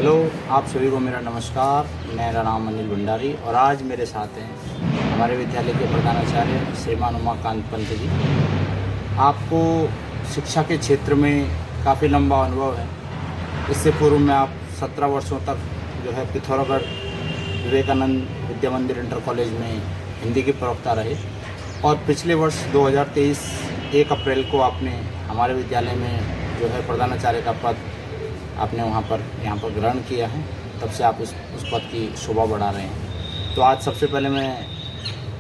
Hello, आप सभी को मेरा नमस्कार। मेरा नाम अनिल भंडारी और आज मेरे साथ हैं हमारे विद्यालय के प्रधानाचार्य श्रीमान उमाकांत पंत जी। आपको शिक्षा के क्षेत्र में काफ़ी लंबा अनुभव है। इससे पूर्व में आप 17 वर्षों तक जो है पिथौरागढ़ विवेकानंद विद्या मंदिर इंटर कॉलेज में हिंदी के प्रवक्ता रहे और पिछले वर्ष 2023 1 अप्रैल को आपने हमारे विद्यालय में जो है प्रधानाचार्य का पद आपने यहाँ पर ग्रहण किया है। तब से आप उस पद की शोभा बढ़ा रहे हैं। तो आज सबसे पहले मैं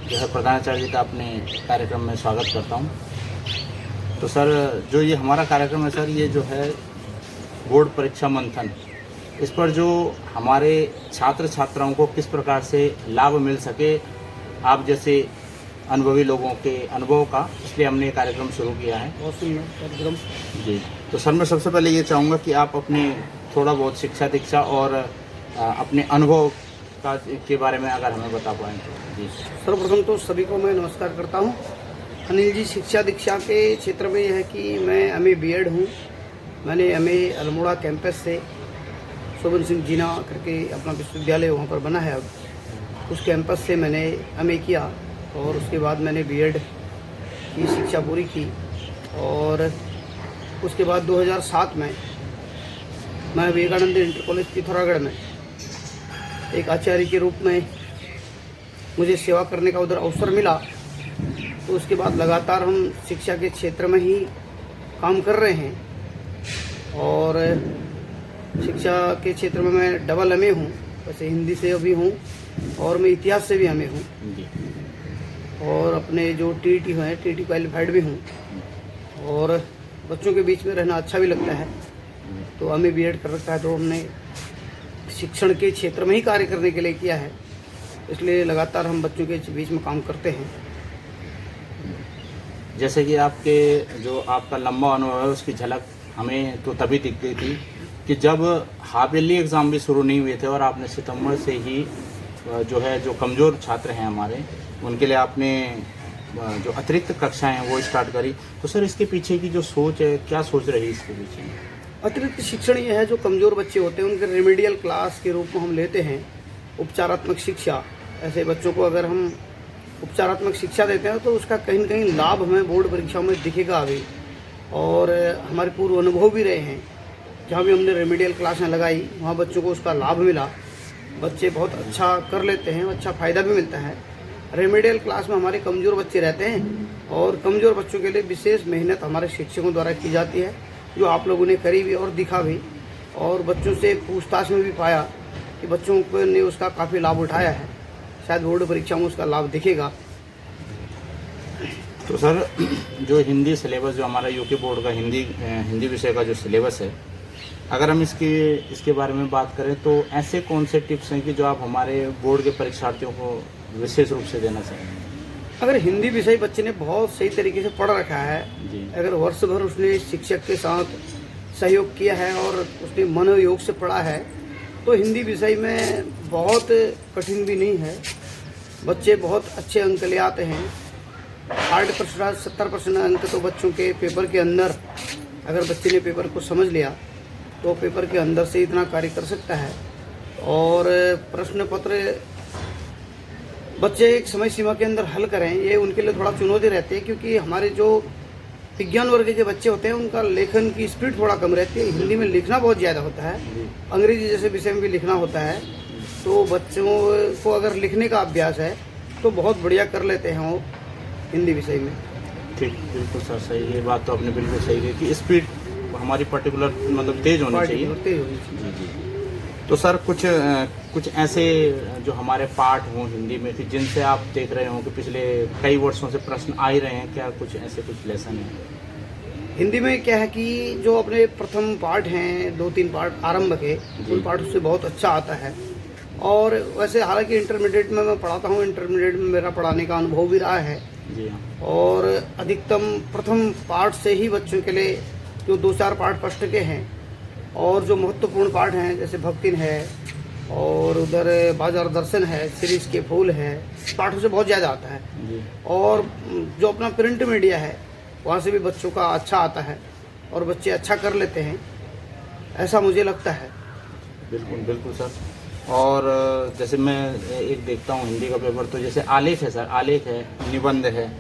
जो है प्रधानाचार्य जी का अपने कार्यक्रम में स्वागत करता हूँ। तो सर, जो ये हमारा कार्यक्रम है सर, ये जो है बोर्ड परीक्षा मंथन, इस पर जो हमारे छात्र छात्राओं को किस प्रकार से लाभ मिल सके, आप जैसे अनुभवी लोगों के अनुभव का, इसलिए हमने ये कार्यक्रम शुरू किया है। बहुत सुंदर कार्यक्रम जी। तो सर, मैं सबसे पहले ये चाहूँगा कि आप अपने थोड़ा बहुत शिक्षा दीक्षा और अपने अनुभव के बारे में अगर हमें बता पाएँ तो। जी। सर्वप्रथम तो सभी को मैं नमस्कार करता हूँ। अनिल जी, शिक्षा दीक्षा के क्षेत्र में यह है कि मैं MA B.Ed हूँ। मैंने MA अल्मोड़ा कैंपस से शोभन सिंह जीना करके अपना विश्वविद्यालय वहाँ पर बना है। अब उस कैंपस से मैंने MA किया और उसके बाद मैंने B.Ed की शिक्षा पूरी की और उसके बाद 2007 में मैं विवेकानंद इंटर कॉलेज पिथौरागढ़ में एक आचार्य के रूप में मुझे सेवा करने का उधर अवसर मिला। तो उसके बाद लगातार हम शिक्षा के क्षेत्र में ही काम कर रहे हैं और शिक्षा के क्षेत्र में मैं डबल MA हूँ। वैसे हिंदी से भी हूँ और मैं इतिहास से भी MA हूँ और अपने जो TET हैं TET क्वालिफाइड भी हूँ और बच्चों के बीच में रहना अच्छा भी लगता है। तो MA B.Ed कर रखा है, तो हमने शिक्षण के क्षेत्र में ही कार्य करने के लिए किया है, इसलिए लगातार हम बच्चों के बीच में काम करते हैं। जैसे कि आपके जो आपका लंबा अनुभव है उसकी झलक हमें तो तभी दिख गई थी कि जब हाफ ईयरली एग्ज़ाम भी शुरू नहीं हुए थे और आपने सितंबर से ही जो कमज़ोर छात्र हैं हमारे, उनके लिए आपने जो अतिरिक्त कक्षाएं हैं वो स्टार्ट करी। तो सर, इसके पीछे की जो सोच है, क्या सोच रही है इसके पीछे? अतिरिक्त शिक्षण ये है, जो कमज़ोर बच्चे होते हैं उनके रेमेडियल क्लास के रूप में हम लेते हैं उपचारात्मक शिक्षा। ऐसे बच्चों को अगर हम उपचारात्मक शिक्षा देते हैं तो उसका कहीं न कहीं लाभ हमें बोर्ड परीक्षाओं में दिखेगा अभी। और हमारे पूर्व अनुभव भी रहे हैं, जहाँ भी हमने रेमेडियल क्लासें लगाई वहाँ बच्चों को उसका लाभ मिला। बच्चे बहुत अच्छा कर लेते हैं, अच्छा फ़ायदा भी मिलता है। रेमेडियल क्लास में हमारे कमज़ोर बच्चे रहते हैं और कमज़ोर बच्चों के लिए विशेष मेहनत हमारे शिक्षकों द्वारा की जाती है, जो आप लोगों ने करी भी और दिखा भी। और बच्चों से पूछताछ में भी पाया कि बच्चों को ने उसका काफ़ी लाभ उठाया है। शायद बोर्ड परीक्षा में उसका लाभ दिखेगा। तो सर, जो हिंदी सिलेबस, जो हमारा यूके बोर्ड का हिंदी विषय का जो सिलेबस है, अगर हम इसके बारे में बात करें तो ऐसे कौन से टिप्स हैं कि जो आप हमारे बोर्ड के परीक्षार्थियों को विशेष रूप से देना चाहेंगे? अगर हिंदी विषय बच्चे ने बहुत सही तरीके से पढ़ रखा है, अगर वर्ष भर उसने शिक्षक के साथ सहयोग किया है और उसने मनोयोग से पढ़ा है, तो हिंदी विषय में बहुत कठिन भी नहीं है। बच्चे बहुत अच्छे अंक ले आते हैं। 60% 70% अंक तो बच्चों के पेपर के अंदर, अगर बच्चे ने पेपर को समझ लिया तो पेपर के अंदर से इतना कार्य कर सकता है। और प्रश्न पत्र बच्चे एक समय सीमा के अंदर हल करें, ये उनके लिए थोड़ा चुनौती रहती है, क्योंकि हमारे जो विज्ञान वर्ग के बच्चे होते हैं उनका लेखन की स्पीड थोड़ा कम रहती है। हिंदी में लिखना बहुत ज़्यादा होता है, अंग्रेजी जैसे विषय में भी लिखना होता है। तो बच्चों को अगर लिखने का अभ्यास है तो बहुत बढ़िया कर लेते हैं वो हिंदी विषय में। ठीक, बिल्कुल सर, सही। ये बात तो आपने बिल्कुल सही की कि स्पीड हमारी पर्टिकुलर मतलब तेज़ होनी चाहिए। जी जी। तो सर, कुछ ऐसे जो हमारे पाठ हों हिंदी में कि जिनसे आप देख रहे हो कि पिछले कई वर्षों से प्रश्न आ ही रहे हैं, क्या कुछ लेसन हैं हिंदी में? क्या है कि जो अपने प्रथम पाठ हैं, 2-3 पाठ आरंभ के, उन पाठों से बहुत अच्छा आता है। और वैसे हालांकि इंटरमीडिएट में मैं पढ़ाता हूँ, इंटरमीडिएट में मेरा पढ़ाने का अनुभव भी रहा है। जी हाँ। और अधिकतम प्रथम पाठ से ही बच्चों के लिए जो 2-4 पाठ फर्स्ट के हैं और जो महत्वपूर्ण पाठ हैं, जैसे भक्तिन है और उधर बाजार दर्शन है, शिरीष के फूल है, पाठों से बहुत ज़्यादा आता है। और जो अपना प्रिंट मीडिया है वहाँ से भी बच्चों का अच्छा आता है और बच्चे अच्छा कर लेते हैं, ऐसा मुझे लगता है। बिल्कुल बिल्कुल सर। और जैसे मैं एक देखता हूँ हिंदी का पेपर, तो जैसे आलेख है सर, आलेख है, निबंध है,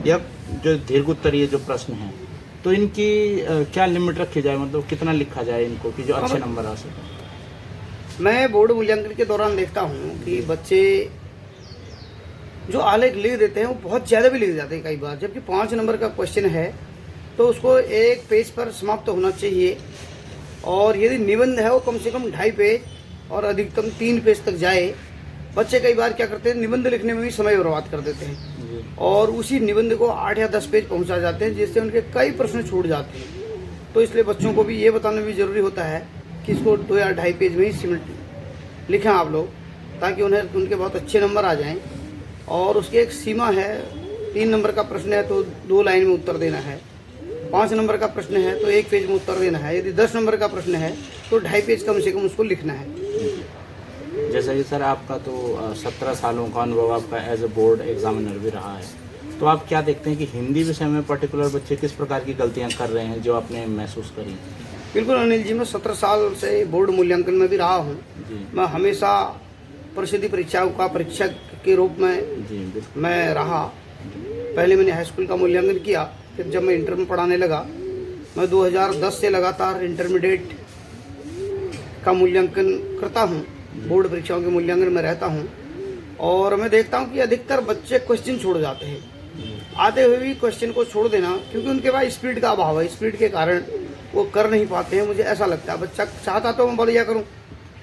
या जो दीर्घोत्तरीय जो प्रश्न हैं, तो इनकी क्या लिमिट रखी जाए, मतलब कितना लिखा जाए इनको कि जो अच्छे नंबर आ सके? मैं बोर्ड मूल्यांकन के दौरान देखता हूँ कि बच्चे जो आलेख लिख देते हैं वो बहुत ज़्यादा भी लिख जाते हैं कई बार, जबकि 5 नंबर का क्वेश्चन है तो उसको एक पेज पर समाप्त होना चाहिए, और यदि निबंध है वो कम से कम 2.5 पेज और अधिकतम 3 पेज तक जाए। बच्चे कई बार क्या करते हैं, निबंध लिखने में भी समय बर्बाद कर देते हैं और उसी निबंध को 8 या 10 पेज पहुंचा जाते हैं, जिससे उनके कई प्रश्न छूट जाते हैं। तो इसलिए बच्चों को भी ये बताना भी जरूरी होता है कि इसको 2 या 2.5 पेज में ही सिमट लिखें आप लोग, ताकि उन्हें उनके बहुत अच्छे नंबर आ जाएं। और उसकी एक सीमा है, 3 नंबर का प्रश्न है तो 2 लाइन में उत्तर देना है, 5 नंबर का प्रश्न है तो 1 पेज में उत्तर देना है, यदि 10 नंबर का प्रश्न है तो 2.5 पेज कम से कम उसको लिखना है। जैसा कि सर आपका तो 17 सालों का अनुभव आपका एज ए बोर्ड एग्जामिनर भी रहा है, तो आप क्या देखते हैं कि हिंदी विषय में पर्टिकुलर बच्चे किस प्रकार की गलतियां कर रहे हैं जो आपने महसूस करी? बिल्कुल अनिल जी, मैं 17 साल से बोर्ड मूल्यांकन में भी रहा हूँ। मैं हमेशा प्रसिद्धि परीक्षाओं का परीक्षक के रूप में मैं रहा। पहले मैंने हाई स्कूल का मूल्यांकन किया, फिर जब मैं इंटर में पढ़ाने लगा, मैं 2010 से लगातार इंटरमीडिएट का मूल्यांकन करता हूँ, बोर्ड परीक्षाओं के मूल्यांकन में रहता हूँ। और मैं देखता हूँ कि अधिकतर बच्चे क्वेश्चन छोड़ जाते हैं, आते हुए भी क्वेश्चन को छोड़ देना, क्योंकि उनके पास स्पीड का अभाव है, स्पीड के कारण वो कर नहीं पाते हैं। मुझे ऐसा लगता है बच्चा चाहता तो मैं बढ़िया करूँ,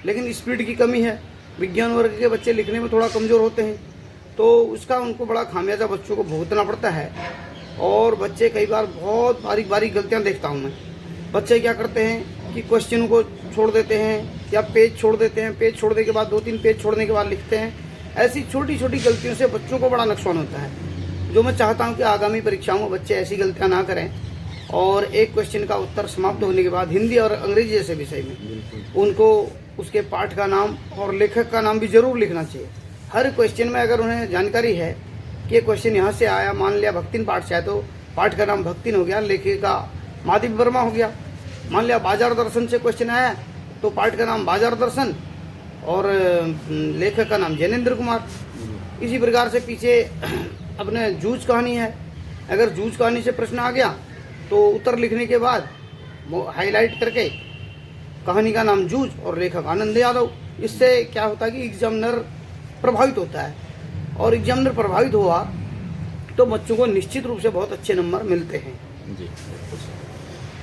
लेकिन स्पीड की कमी है। विज्ञान वर्ग के बच्चे लिखने में थोड़ा कमज़ोर होते हैं, तो उसका उनको बड़ा खामियाजा बच्चों को भुगतना पड़ता है। और बच्चे कई बार बहुत बारीक बारीक गलतियाँ देखता हूँ मैं। बच्चे क्या करते हैं कि क्वेश्चन को छोड़ देते हैं या पेज छोड़ देते हैं, पेज छोड़ने के बाद 2-3 पेज छोड़ने के बाद लिखते हैं। ऐसी छोटी छोटी गलतियों से बच्चों को बड़ा नुकसान होता है, जो मैं चाहता हूँ कि आगामी परीक्षाओं में बच्चे ऐसी गलतियाँ ना करें और एक क्वेश्चन का उत्तर समाप्त होने के बाद हिंदी और अंग्रेजी जैसे विषय में उनको उसके पाठ का नाम और लेखक का नाम भी जरूर लिखना चाहिए। हर क्वेश्चन में अगर उन्हें जानकारी है कि क्वेश्चन यहाँ से आया, मान लिया भक्तिन पाठ से है तो पाठ का नाम भक्तिन हो गया, लेखक का माधव वर्मा हो गया। मान लिया बाजार दर्शन से क्वेश्चन आया तो पाठ का नाम बाजार दर्शन और लेखक का नाम जैनेन्द्र कुमार। इसी प्रकार से पीछे अपने जूझ कहानी है, अगर जूझ कहानी से प्रश्न आ गया तो उत्तर लिखने के बाद हाईलाइट करके कहानी का नाम जूझ और लेखक आनंद यादव। इससे क्या होता है कि एग्जामिनर प्रभावित होता है, और एग्जामिनर प्रभावित हुआ तो बच्चों को निश्चित रूप से बहुत अच्छे नंबर मिलते हैं। जी।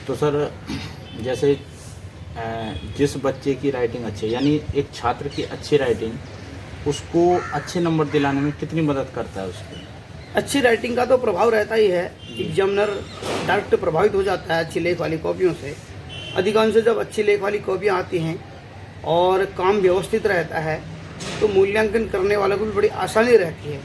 तो सर जैसे जिस बच्चे की राइटिंग अच्छी है, यानी एक छात्र की अच्छी राइटिंग उसको अच्छे नंबर दिलाने में कितनी मदद करता है उसकी? अच्छी राइटिंग का तो प्रभाव रहता ही है, एग्जामिनर डायरेक्ट प्रभावित हो जाता है अच्छी लेख वाली कॉपियों से। अधिकांश जब अच्छी लेख वाली कॉपियाँ आती हैं और काम व्यवस्थित रहता है तो मूल्यांकन करने वालों को भी बड़ी आसानी रहती है,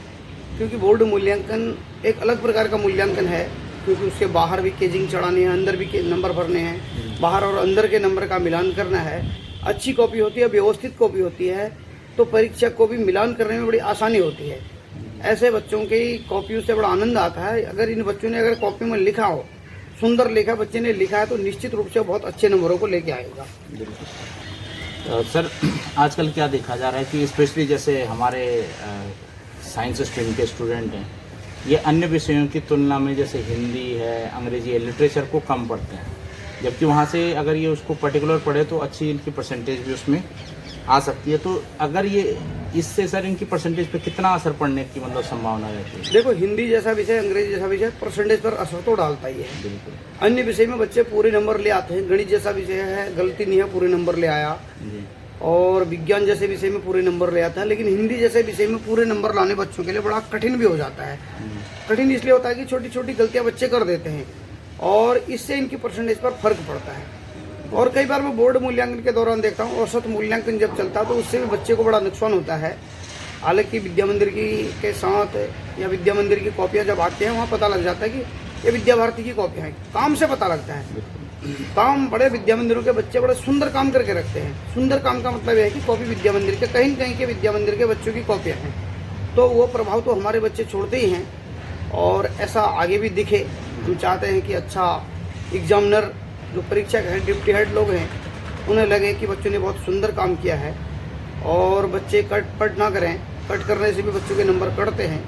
क्योंकि बोर्ड मूल्यांकन एक अलग प्रकार का मूल्यांकन है, क्योंकि उसके बाहर भी केजिंग चढ़ानी है, अंदर भी नंबर भरने हैं, बाहर और अंदर के नंबर का मिलान करना है। अच्छी कॉपी होती है, व्यवस्थित कॉपी होती है, तो परीक्षक को भी मिलान करने में बड़ी आसानी होती है। ऐसे बच्चों की कॉपियों से बड़ा आनंद आता है। अगर इन बच्चों ने अगर कॉपी में लिखा हो, सुंदर लिखा बच्चे ने लिखा है, तो निश्चित रूप से बहुत अच्छे नंबरों को लेके आएगा। सर आजकल क्या देखा जा रहा है कि स्पेशली जैसे हमारे साइंस स्ट्रीम के स्टूडेंट हैं, ये अन्य विषयों की तुलना में जैसे हिंदी है, अंग्रेजी है, लिटरेचर को कम पढ़ते हैं, जबकि वहाँ से अगर ये उसको पर्टिकुलर पढ़े तो अच्छी इनकी परसेंटेज भी उसमें आ सकती है। तो अगर ये इससे सर इनकी परसेंटेज पे कितना असर पड़ने की मतलब संभावना रहती है? देखो, हिंदी जैसा विषय, अंग्रेजी जैसा विषय परसेंटेज पर असर तो डालता ही है। बिल्कुल। अन्य विषय में बच्चे पूरे नंबर ले आते हैं, गणित जैसा विषय है गलती नहीं है, पूरे नंबर ले आया, और विज्ञान जैसे विषय में पूरे नंबर ले आता है। लेकिन हिंदी जैसे विषय में पूरे नंबर लाने बच्चों के लिए बड़ा कठिन भी हो जाता है। कठिन इसलिए होता है कि छोटी छोटी गलतियां बच्चे कर देते हैं और इससे इनकी परसेंटेज पर फर्क पड़ता है। और कई बार मैं बोर्ड मूल्यांकन के दौरान देखता हूँ, औसत मूल्यांकन जब चलता है तो उससे भी बच्चे को बड़ा नुकसान होता है। हालांकि विद्या मंदिर की के साथ या विद्या मंदिर की कॉपियाँ जब आती हैं वहाँ पता लग जाता है कि ये विद्या भारती की कॉपियाँ हैं, काम से पता लगता है। काम बड़े विद्या मंदिरों के बच्चे बड़े सुंदर काम करके रखते हैं। सुंदर काम का मतलब यह है कि कॉपी विद्या मंदिर के कहीं कहीं के विद्या मंदिर के बच्चों की कॉपियाँ हैं, तो वो प्रभाव तो हमारे बच्चे छोड़ते ही हैं और ऐसा आगे भी दिखे। हम चाहते हैं कि अच्छा एग्जामिनर जो परीक्षक हैं, डिप्टी हेड लोग हैं, उन्हें लगे कि बच्चों ने बहुत सुंदर काम किया है और बच्चे कट ना करें। कट करने से भी बच्चों के नंबर कटते हैं।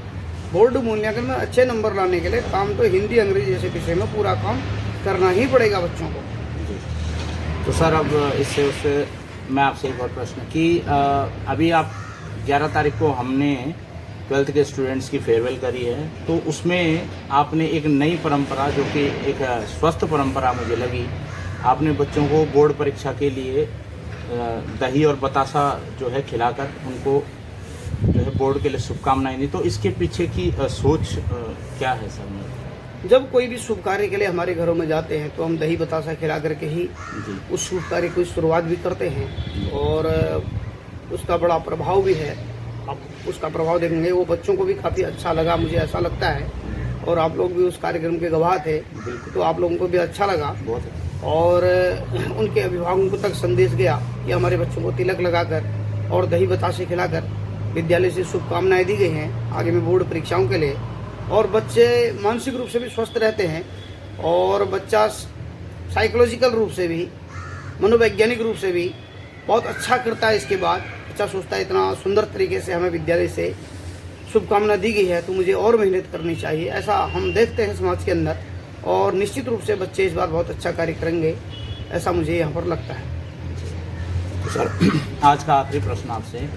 बोर्ड मूल्यांकन में अच्छे नंबर लाने के लिए काम तो हिंदी अंग्रेजी जैसे विषय में पूरा काम करना ही पड़ेगा बच्चों को। तो सर अब इससे उससे मैं आपसे एक और प्रश्न कि अभी आप 11 तारीख को हमने 12th के स्टूडेंट्स की फेयरवेल करी है, तो उसमें आपने एक नई परंपरा जो कि एक स्वस्थ परंपरा मुझे लगी, आपने बच्चों को बोर्ड परीक्षा के लिए दही और बतासा जो है खिलाकर उनको जो है बोर्ड के लिए शुभकामनाएं दी। तो इसके पीछे की सोच क्या है सर? जब कोई भी शुभ कार्य के लिए हमारे घरों में जाते हैं तो हम दही बतासा खिला करके ही उस शुभ कार्य की शुरुआत भी करते हैं और उसका बड़ा प्रभाव भी है। आप उसका प्रभाव देखेंगे, वो बच्चों को भी काफ़ी अच्छा लगा, मुझे ऐसा लगता है, और आप लोग भी उस कार्यक्रम के गवाह थे, तो आप लोगों को भी अच्छा लगा। और उनके अभिभावकों तक संदेश गया कि हमारे बच्चों को तिलक लगाकर और दही बतासे खिलाकर विद्यालय से शुभकामनाएं दी गई हैं आगे में बोर्ड परीक्षाओं के लिए। और बच्चे मानसिक रूप से भी स्वस्थ रहते हैं और बच्चा साइकोलॉजिकल रूप से भी, मनोवैज्ञानिक रूप से भी बहुत अच्छा करता है। इसके बाद बच्चा सोचता है इतना सुंदर तरीके से हमें विद्यालय से शुभकामना दी गई है तो मुझे और मेहनत करनी चाहिए, ऐसा हम देखते हैं समाज के अंदर। और निश्चित रूप से बच्चे इस बार बहुत अच्छा कार्य करेंगे, ऐसा मुझे यहाँ पर लगता है। तो सर आज का आखिरी प्रश्न आपसे,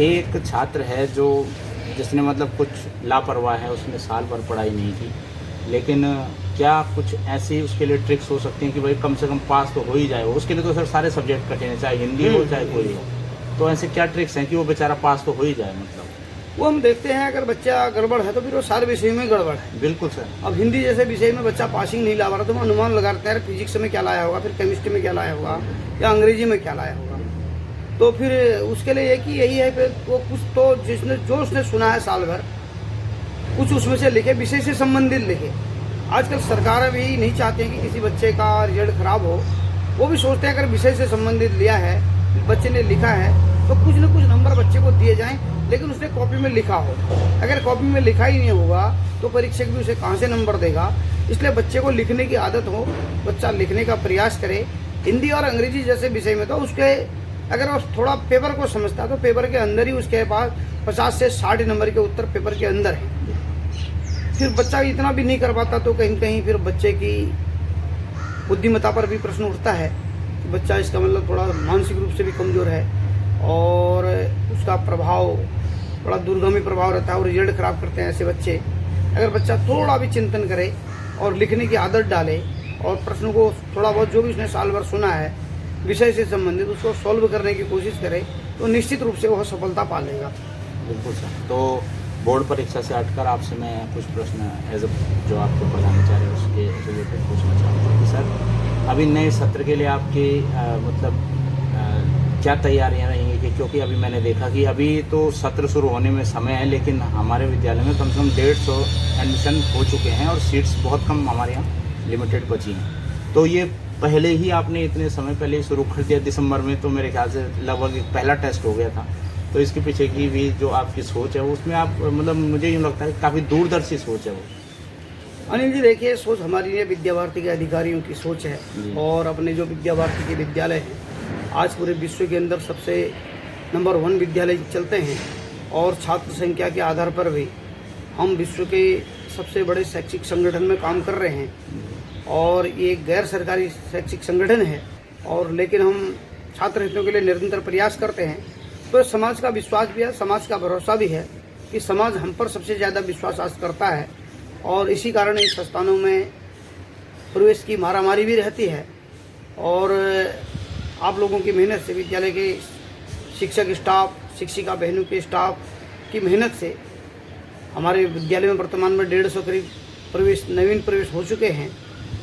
एक छात्र है जो जिसने मतलब कुछ लापरवाह है, उसने साल भर पढ़ाई नहीं की, लेकिन क्या कुछ ऐसी उसके लिए ट्रिक्स हो सकती हैं कि भाई कम से कम पास तो हो ही जाए? उसके लिए तो सर सारे सब्जेक्ट कठिन है, चाहे हिंदी हो चाहे कोई हो, तो ऐसे क्या ट्रिक्स हैं कि वो बेचारा पास तो हो ही जाए? मतलब वो हम देखते हैं अगर बच्चा गड़बड़ है तो फिर वो सारे विषय में गड़बड़ है। बिल्कुल सर। अब हिंदी जैसे विषय में बच्चा पासिंग नहीं ला पा रहा तो हम अनुमान लगाते हैं फिजिक्स में क्या लाया होगा, फिर केमिस्ट्री में क्या लाया होगा, या अंग्रेजी में क्या लाया होगा। तो फिर उसके लिए एक ही यही है, फिर वो कुछ तो उसने सुना है साल भर, कुछ उसमें से लिखे, विषय से संबंधित लिखे। आजकल सरकार भी नहीं चाहती है कि किसी बच्चे का रिजल्ट खराब हो, वो भी सोचते हैं अगर विषय से संबंधित लिया है, बच्चे ने लिखा है, तो कुछ न कुछ नंबर बच्चे को दिए जाएं, लेकिन उसने कॉपी में लिखा हो। अगर कॉपी में लिखा ही नहीं होगा तो परीक्षक भी उसे कहाँ से नंबर देगा। इसलिए बच्चे को लिखने की आदत हो, बच्चा लिखने का प्रयास करे। हिंदी और अंग्रेजी जैसे विषय में तो उसके अगर वो थोड़ा पेपर को समझता है तो पेपर के अंदर ही उसके पास 50 से 60 नंबर के उत्तर पेपर के अंदर है। फिर बच्चा इतना भी नहीं कर पाता तो कहीं कहीं फिर बच्चे की बुद्धिमत्ता पर भी प्रश्न उठता है कि बच्चा इसका मतलब थोड़ा मानसिक रूप से भी कमज़ोर है और उसका प्रभाव बड़ा दूरगामी प्रभाव रहता है और रिजल्ट खराब करते हैं ऐसे बच्चे। अगर बच्चा थोड़ा भी चिंतन करे और लिखने की आदत डाले और प्रश्न को थोड़ा बहुत जो भी उसने साल भर सुना है विषय से संबंधित उसको सॉल्व करने की कोशिश करे तो निश्चित रूप से वह सफलता पा लेगा। बिल्कुल सर। तो बोर्ड परीक्षा से हटकर आपसे मैं कुछ प्रश्न एज जो आपको बताना चाह रहे हैं उसके रिलेटेड पूछना चाहूँगा कि सर अभी नए सत्र के लिए आपकी मतलब क्या तैयारियां रहेंगी? कि क्योंकि अभी मैंने देखा कि अभी तो सत्र शुरू होने में समय है, लेकिन हमारे विद्यालय में कम से कम 150 एडमिशन हो चुके हैं और सीट्स बहुत कम हमारे यहाँ लिमिटेड बची हैं। तो ये पहले ही आपने इतने समय पहले ही शुरू कर दिया, दिसंबर में तो मेरे ख्याल से लगभग एक पहला टेस्ट हो गया था। तो इसके पीछे की भी जो आपकी सोच है उसमें आप मतलब मुझे यूँ लगता है काफ़ी दूरदर्शी सोच है वो। अनिल जी देखिए, सोच हमारी ये विद्या भारती के अधिकारियों की सोच है और अपने जो विद्या भारती के विद्यालय हैं आज पूरे विश्व के अंदर सबसे नंबर 1 विद्यालय चलते हैं और छात्र संख्या के आधार पर भी हम विश्व के सबसे बड़े शैक्षिक संगठन में काम कर रहे हैं और ये गैर सरकारी शैक्षिक संगठन है और लेकिन हम छात्र हितों के लिए निरंतर प्रयास करते हैं। तो समाज का विश्वास भी है, समाज का भरोसा भी है कि समाज हम पर सबसे ज़्यादा विश्वास करता है और इसी कारण इन संस्थानों में प्रवेश की मारामारी भी रहती है। और आप लोगों की मेहनत से, विद्यालय के शिक्षक स्टाफ, शिक्षिका बहनों के स्टाफ की मेहनत से हमारे विद्यालय में वर्तमान में 150 करीब नवीन प्रवेश हो चुके हैं।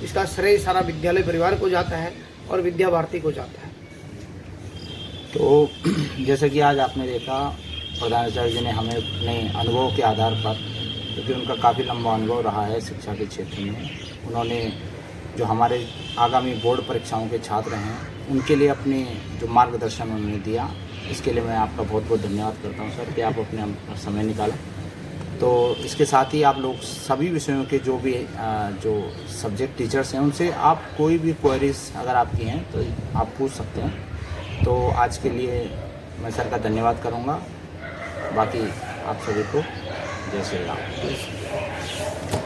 इसका श्रेय सारा विद्यालय परिवार को जाता है और विद्या भारती को जाता है। तो जैसे कि आज आपने देखा प्रधानाचार्य जी ने हमें अपने अनुभव के आधार पर, क्योंकि उनका काफ़ी लंबा अनुभव रहा है शिक्षा के क्षेत्र में, उन्होंने जो हमारे आगामी बोर्ड परीक्षाओं के छात्र हैं उनके लिए अपने जो मार्गदर्शन उन्होंने दिया, इसके लिए मैं आपका बहुत बहुत धन्यवाद करता हूं सर कि आप अपने समय निकाला। तो इसके साथ ही आप लोग सभी विषयों के जो भी जो सब्जेक्ट टीचर्स हैं उनसे आप कोई भी क्वेरीज अगर आपकी हैं तो आप पूछ सकते हैं। तो आज के लिए मैं सर का धन्यवाद करूँगा। बाकी आप सभी को जय श्री राम।